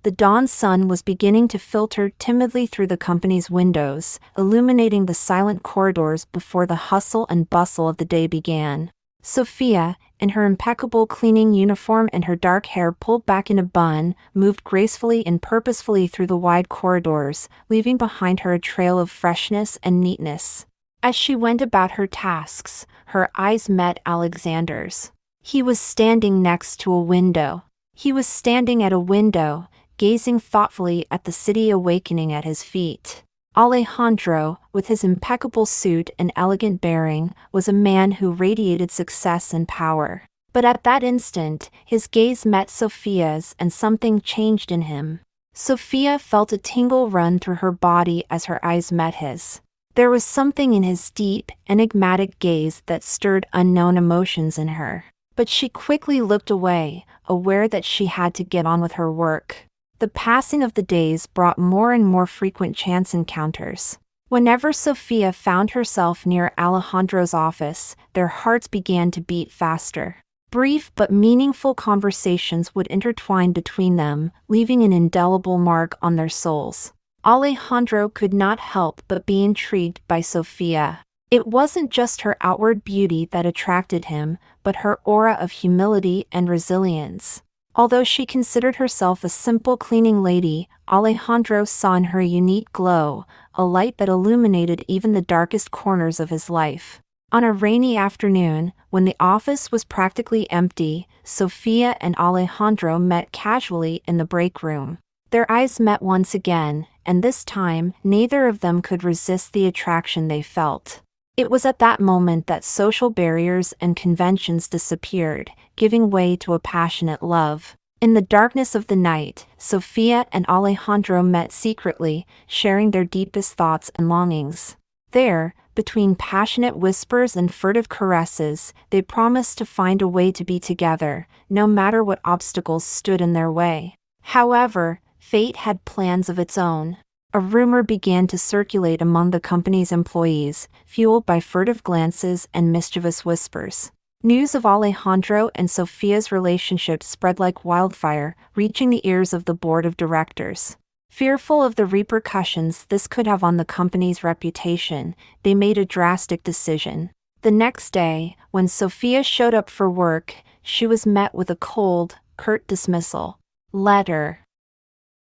The dawn sun was beginning to filter timidly through the company's windows, illuminating the silent corridors before the hustle and bustle of the day began. Sofía, in her impeccable cleaning uniform and her dark hair pulled back in a bun, moved gracefully and purposefully through the wide corridors, leaving behind her a trail of freshness and neatness. As she went about her tasks, her eyes met Alexander's. He was standing next to a window. He was standing at a window, gazing thoughtfully at the city awakening at his feet. Alejandro, with his impeccable suit and elegant bearing, was a man who radiated success and power. But at that instant, his gaze met Sofía's and something changed in him. Sofía felt a tingle run through her body as her eyes met his. There was something in his deep, enigmatic gaze that stirred unknown emotions in her. But she quickly looked away, aware that she had to get on with her work. The passing of the days brought more and more frequent chance encounters. Whenever Sofía found herself near Alejandro's office, their hearts began to beat faster. Brief but meaningful conversations would intertwine between them, leaving an indelible mark on their souls. Alejandro could not help but be intrigued by Sofía. It wasn't just her outward beauty that attracted him, but her aura of humility and resilience. Although she considered herself a simple cleaning lady, Alejandro saw in her a unique glow, a light that illuminated even the darkest corners of his life. On a rainy afternoon, when the office was practically empty, Sofía and Alejandro met casually in the break room. Their eyes met once again, and this time, neither of them could resist the attraction they felt. It was at that moment that social barriers and conventions disappeared, giving way to a passionate love. In the darkness of the night, Sofía and Alejandro met secretly, sharing their deepest thoughts and longings. There, between passionate whispers and furtive caresses, they promised to find a way to be together, no matter what obstacles stood in their way. However, fate had plans of its own. A rumor began to circulate among the company's employees, fueled by furtive glances and mischievous whispers. News of Alejandro and Sofía's relationship spread like wildfire, reaching the ears of the board of directors. Fearful of the repercussions this could have on the company's reputation, they made a drastic decision. The next day, when Sofía showed up for work, she was met with a cold, curt dismissal. Letter.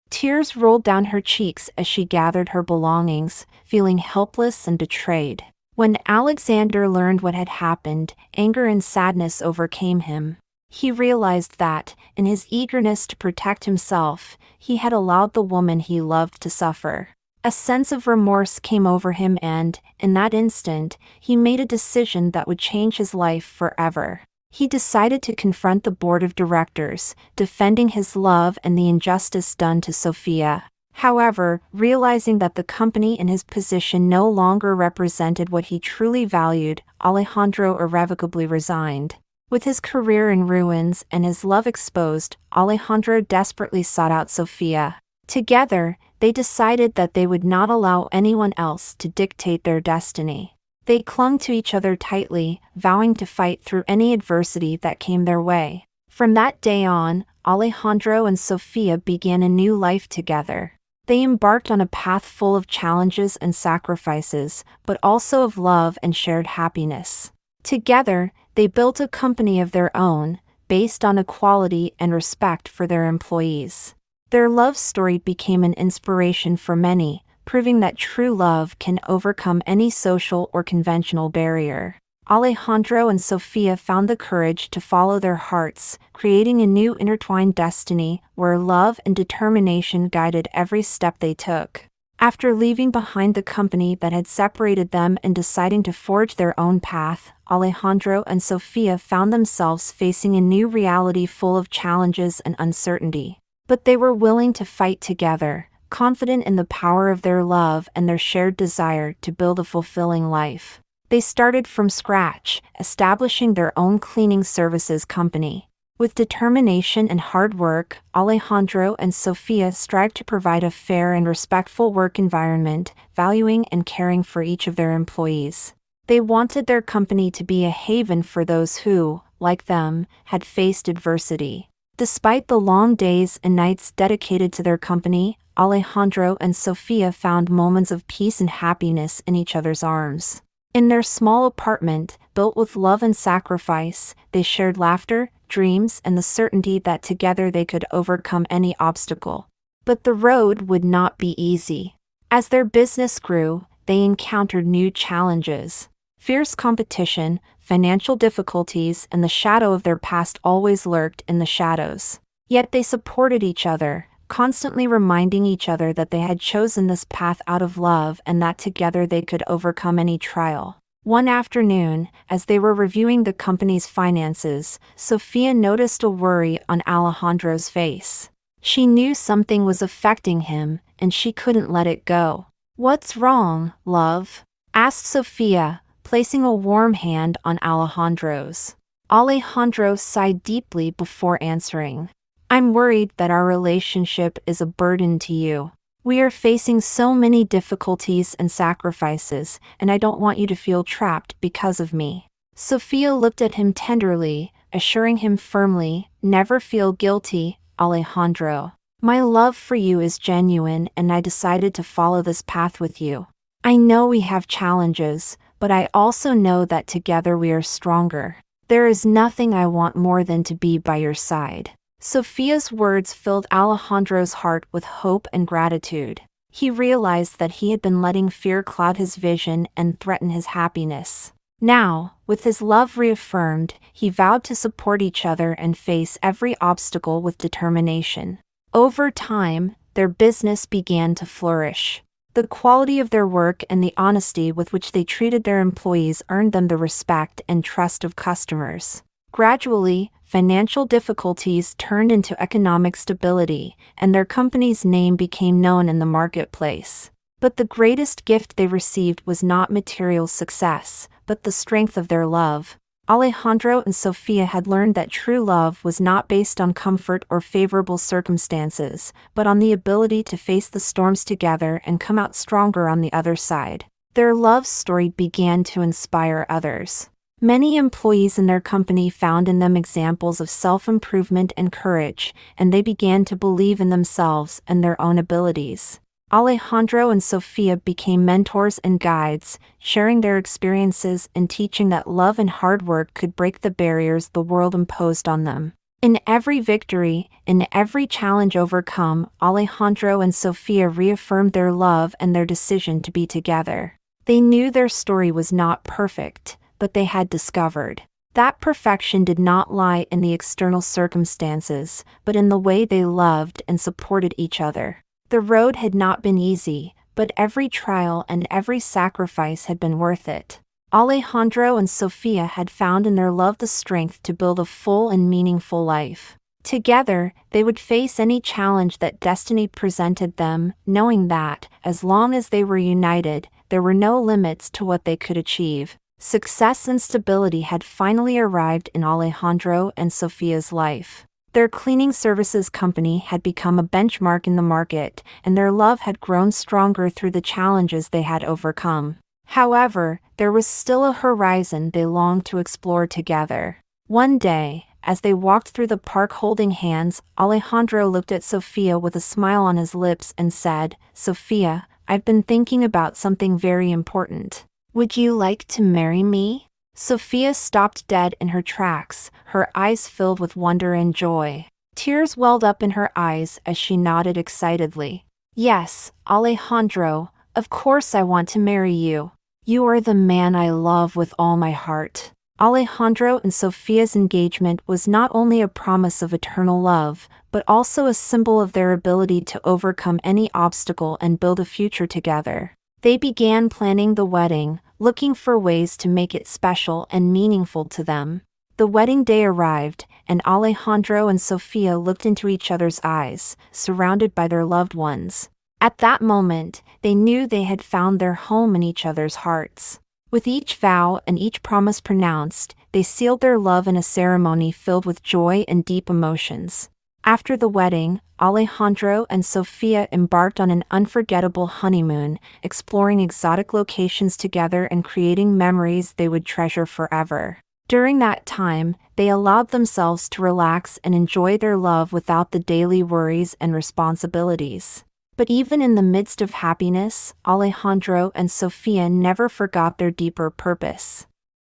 Tears rolled down her cheeks as she gathered her belongings, feeling helpless and betrayed. When Alexander learned what had happened, anger and sadness overcame him. He realized that, in his eagerness to protect himself, he had allowed the woman he loved to suffer. A sense of remorse came over him and, in that instant, he made a decision that would change his life forever. He decided to confront the board of directors, defending his love and the injustice done to Sofía. However, realizing that the company and his position no longer represented what he truly valued, Alejandro irrevocably resigned. With his career in ruins and his love exposed, Alejandro desperately sought out Sofía. Together, they decided that they would not allow anyone else to dictate their destiny. They clung to each other tightly, vowing to fight through any adversity that came their way. From that day on, Alejandro and Sofía began a new life together. They embarked on a path full of challenges and sacrifices, but also of love and shared happiness. Together, they built a company of their own, based on equality and respect for their employees. Their love story became an inspiration for many, proving that true love can overcome any social or conventional barrier. Alejandro and Sofía found the courage to follow their hearts, creating a new intertwined destiny where love and determination guided every step they took. After leaving behind the company that had separated them and deciding to forge their own path, Alejandro and Sofía found themselves facing a new reality full of challenges and uncertainty. But they were willing to fight together, confident in the power of their love and their shared desire to build a fulfilling life. They started from scratch, establishing their own cleaning services company. With determination and hard work, Alejandro and Sofía strived to provide a fair and respectful work environment, valuing and caring for each of their employees. They wanted their company to be a haven for those who, like them, had faced adversity. Despite the long days and nights dedicated to their company, Alejandro and Sofía found moments of peace and happiness in each other's arms. In their small apartment, built with love and sacrifice, they shared laughter, dreams, and the certainty that together they could overcome any obstacle. But the road would not be easy. As their business grew, they encountered new challenges. Fierce competition, financial difficulties, and the shadow of their past always lurked in the shadows. Yet they supported each other, constantly reminding each other that they had chosen this path out of love and that together they could overcome any trial. One afternoon, as they were reviewing the company's finances, Sofía noticed a worry on Alejandro's face. She knew something was affecting him, and she couldn't let it go. "What's wrong, love?" asked Sofía, placing a warm hand on Alejandro's. Alejandro sighed deeply before answering. "I'm worried that our relationship is a burden to you. We are facing so many difficulties and sacrifices, and I don't want you to feel trapped because of me." Sofía looked at him tenderly, assuring him firmly, "Never feel guilty, Alejandro. My love for you is genuine and I decided to follow this path with you. I know we have challenges, but I also know that together we are stronger. There is nothing I want more than to be by your side." Sofía's words filled Alejandro's heart with hope and gratitude. He realized that he had been letting fear cloud his vision and threaten his happiness. Now, with his love reaffirmed, he vowed to support each other and face every obstacle with determination. Over time, their business began to flourish. The quality of their work and the honesty with which they treated their employees earned them the respect and trust of customers. Gradually, financial difficulties turned into economic stability, and their company's name became known in the marketplace. But the greatest gift they received was not material success, but the strength of their love. Alejandro and Sofía had learned that true love was not based on comfort or favorable circumstances, but on the ability to face the storms together and come out stronger on the other side. Their love story began to inspire others. Many employees in their company found in them examples of self-improvement and courage, and they began to believe in themselves and their own abilities. Alejandro and Sofía became mentors and guides, sharing their experiences and teaching that love and hard work could break the barriers the world imposed on them. In every victory, in every challenge overcome, Alejandro and Sofía reaffirmed their love and their decision to be together. They knew their story was not perfect, but they had discovered that perfection did not lie in the external circumstances, but in the way they loved and supported each other. The road had not been easy, but every trial and every sacrifice had been worth it. Alejandro and Sofía had found in their love the strength to build a full and meaningful life. Together, they would face any challenge that destiny presented them, knowing that, as long as they were united, there were no limits to what they could achieve. Success and stability had finally arrived in Alejandro and Sofía's life. Their cleaning services company had become a benchmark in the market, and their love had grown stronger through the challenges they had overcome. However, there was still a horizon they longed to explore together. One day, as they walked through the park holding hands, Alejandro looked at Sofía with a smile on his lips and said, "Sofía, I've been thinking about something very important. Would you like to marry me?" Sofía stopped dead in her tracks, her eyes filled with wonder and joy. Tears welled up in her eyes as she nodded excitedly. "Yes, Alejandro, of course I want to marry you. You are the man I love with all my heart." Alejandro and Sofía's engagement was not only a promise of eternal love, but also a symbol of their ability to overcome any obstacle and build a future together. They began planning the wedding, looking for ways to make it special and meaningful to them. The wedding day arrived, and Alejandro and Sofía looked into each other's eyes, surrounded by their loved ones. At that moment, they knew they had found their home in each other's hearts. With each vow and each promise pronounced, they sealed their love in a ceremony filled with joy and deep emotions. After the wedding, Alejandro and Sofía embarked on an unforgettable honeymoon, exploring exotic locations together and creating memories they would treasure forever. During that time, they allowed themselves to relax and enjoy their love without the daily worries and responsibilities. But even in the midst of happiness, Alejandro and Sofía never forgot their deeper purpose.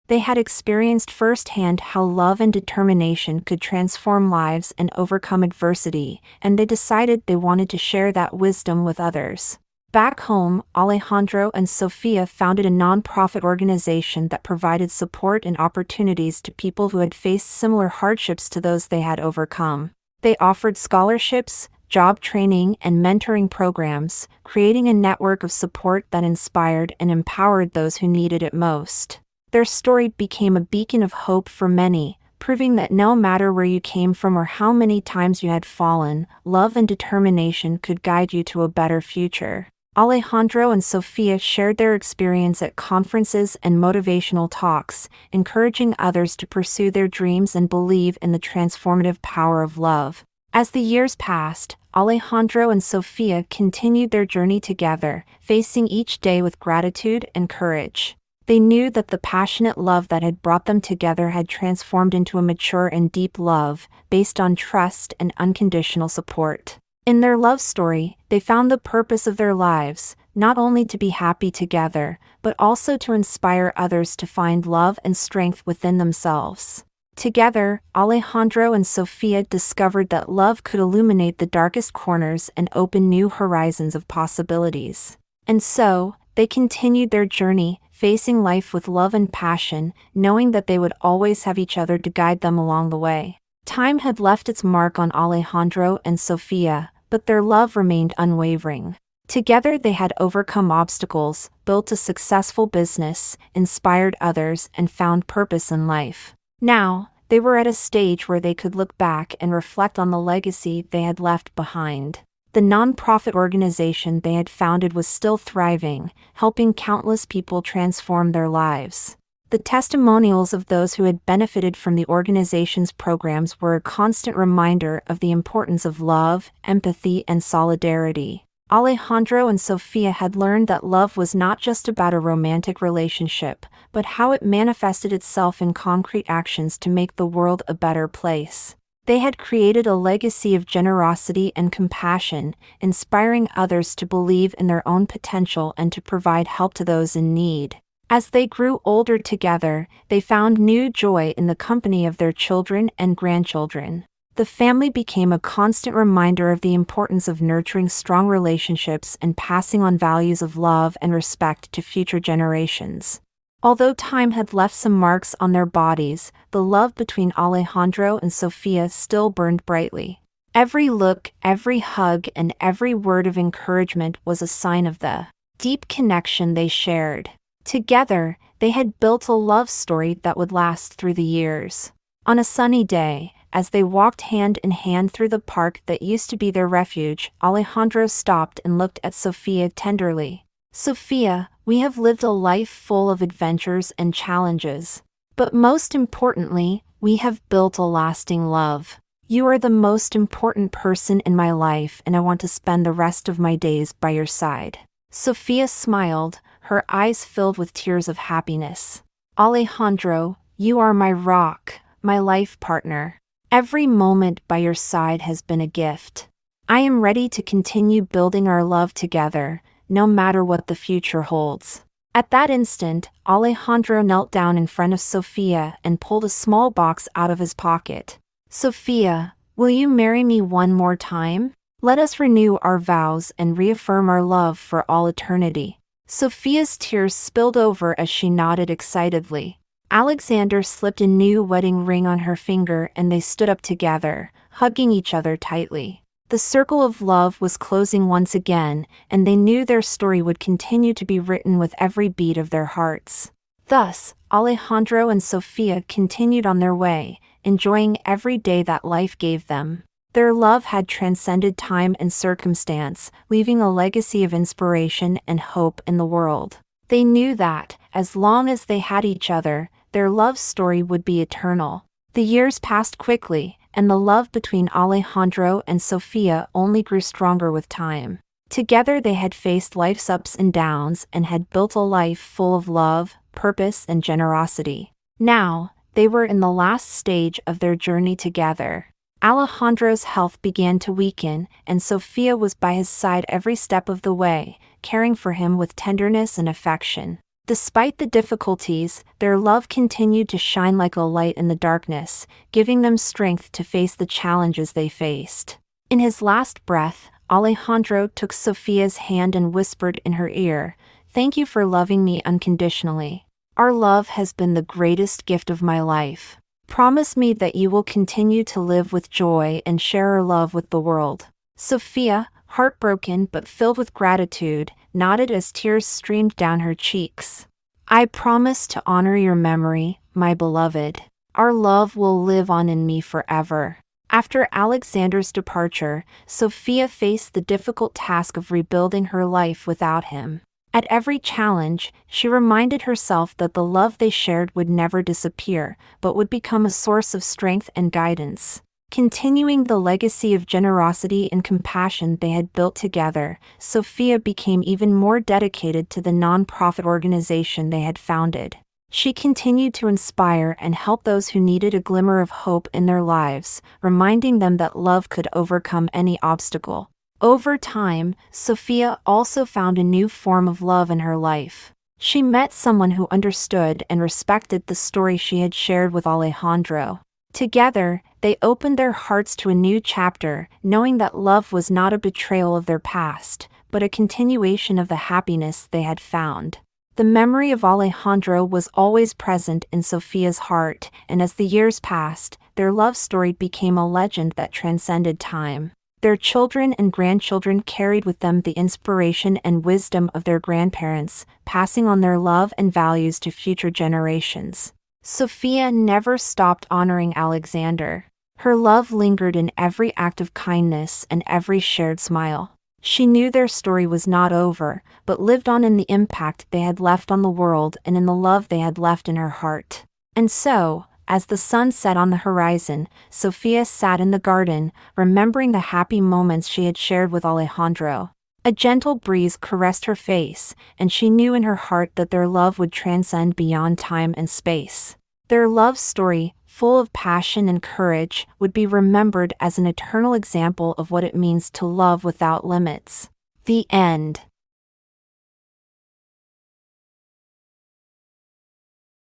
They had experienced firsthand how love and determination could transform lives and overcome adversity, and they decided they wanted to share that wisdom with others. Back home, Alejandro and Sofía founded a non-profit organization that provided support and opportunities to people who had faced similar hardships to those they had overcome. They offered scholarships, job training, and mentoring programs, creating a network of support that inspired and empowered those who needed it most. Their story became a beacon of hope for many, proving that no matter where you came from or how many times you had fallen, love and determination could guide you to a better future. Alejandro and Sofía shared their experience at conferences and motivational talks, encouraging others to pursue their dreams and believe in the transformative power of love. As the years passed, Alejandro and Sofía continued their journey together, facing each day with gratitude and courage. They knew that the passionate love that had brought them together had transformed into a mature and deep love, based on trust and unconditional support. In their love story, they found the purpose of their lives, not only to be happy together, but also to inspire others to find love and strength within themselves. Together, Alejandro and Sofía discovered that love could illuminate the darkest corners and open new horizons of possibilities. And so, they continued their journey, facing life with love and passion, knowing that they would always have each other to guide them along the way. Time had left its mark on Alejandro and Sofía, but their love remained unwavering. Together they had overcome obstacles, built a successful business, inspired others, and found purpose in life. Now, they were at a stage where they could look back and reflect on the legacy they had left behind. The non-profit organization they had founded was still thriving, helping countless people transform their lives. The testimonials of those who had benefited from the organization's programs were a constant reminder of the importance of love, empathy, and solidarity. Alejandro and Sofía had learned that love was not just about a romantic relationship, but how it manifested itself in concrete actions to make the world a better place. They had created a legacy of generosity and compassion, inspiring others to believe in their own potential and to provide help to those in need. As they grew older together, they found new joy in the company of their children and grandchildren. The family became a constant reminder of the importance of nurturing strong relationships and passing on values of love and respect to future generations. Although time had left some marks on their bodies, the love between Alejandro and Sofía still burned brightly. Every look, every hug, and every word of encouragement was a sign of the deep connection they shared. Together, they had built a love story that would last through the years. On a sunny day, as they walked hand in hand through the park that used to be their refuge, Alejandro stopped and looked at Sofía tenderly. "Sofía, we have lived a life full of adventures and challenges. But most importantly, we have built a lasting love. You are the most important person in my life, and I want to spend the rest of my days by your side." Sofía smiled, her eyes filled with tears of happiness. "Alejandro, you are my rock, my life partner. Every moment by your side has been a gift. I am ready to continue building our love together, no matter what the future holds." At that instant, Alejandro knelt down in front of Sofía and pulled a small box out of his pocket. "Sofía, will you marry me one more time? Let us renew our vows and reaffirm our love for all eternity." Sofía's tears spilled over as she nodded excitedly. Alexander slipped a new wedding ring on her finger and they stood up together, hugging each other tightly. The circle of love was closing once again, and they knew their story would continue to be written with every beat of their hearts. Thus, Alejandro and Sofía continued on their way, enjoying every day that life gave them. Their love had transcended time and circumstance, leaving a legacy of inspiration and hope in the world. They knew that, as long as they had each other, their love story would be eternal. The years passed quickly, and the love between Alejandro and Sofía only grew stronger with time. Together they had faced life's ups and downs and had built a life full of love, purpose, and generosity. Now, They were in the last stage of their journey together. Alejandro's health began to weaken, and Sofía was by his side every step of the way, caring for him with tenderness and affection. Despite the difficulties, their love continued to shine like a light in the darkness, giving them strength to face the challenges they faced. In his last breath, Alejandro took Sofía's hand and whispered in her ear, "Thank you for loving me unconditionally. Our love has been the greatest gift of my life. Promise me that you will continue to live with joy and share our love with the world." Sofía, heartbroken but filled with gratitude, nodded as tears streamed down her cheeks. "I promise to honor your memory, my beloved. Our love will live on in me forever." After Alexander's departure, Sofía faced the difficult task of rebuilding her life without him. At every challenge, she reminded herself that the love they shared would never disappear, but would become a source of strength and guidance. Continuing the legacy of generosity and compassion they had built together, Sofía became even more dedicated to the non-profit organization they had founded. She continued to inspire and help those who needed a glimmer of hope in their lives, reminding them that love could overcome any obstacle. Over time, Sofía also found a new form of love in her life. She met someone who understood and respected the story she had shared with Alejandro. Together, they opened their hearts to a new chapter, knowing that love was not a betrayal of their past, but a continuation of the happiness they had found. The memory of Alejandro was always present in Sofía's heart, and as the years passed, their love story became a legend that transcended time. Their children and grandchildren carried with them the inspiration and wisdom of their grandparents, passing on their love and values to future generations. Sofía never stopped honoring Alexander. Her love lingered in every act of kindness and every shared smile. She knew their story was not over, but lived on in the impact they had left on the world and in the love they had left in her heart. And so, as the sun set on the horizon, Sofía sat in the garden, remembering the happy moments she had shared with Alejandro. A gentle breeze caressed her face, and she knew in her heart that their love would transcend beyond time and space. Their love story, full of passion and courage, would be remembered as an eternal example of what it means to love without limits. The end.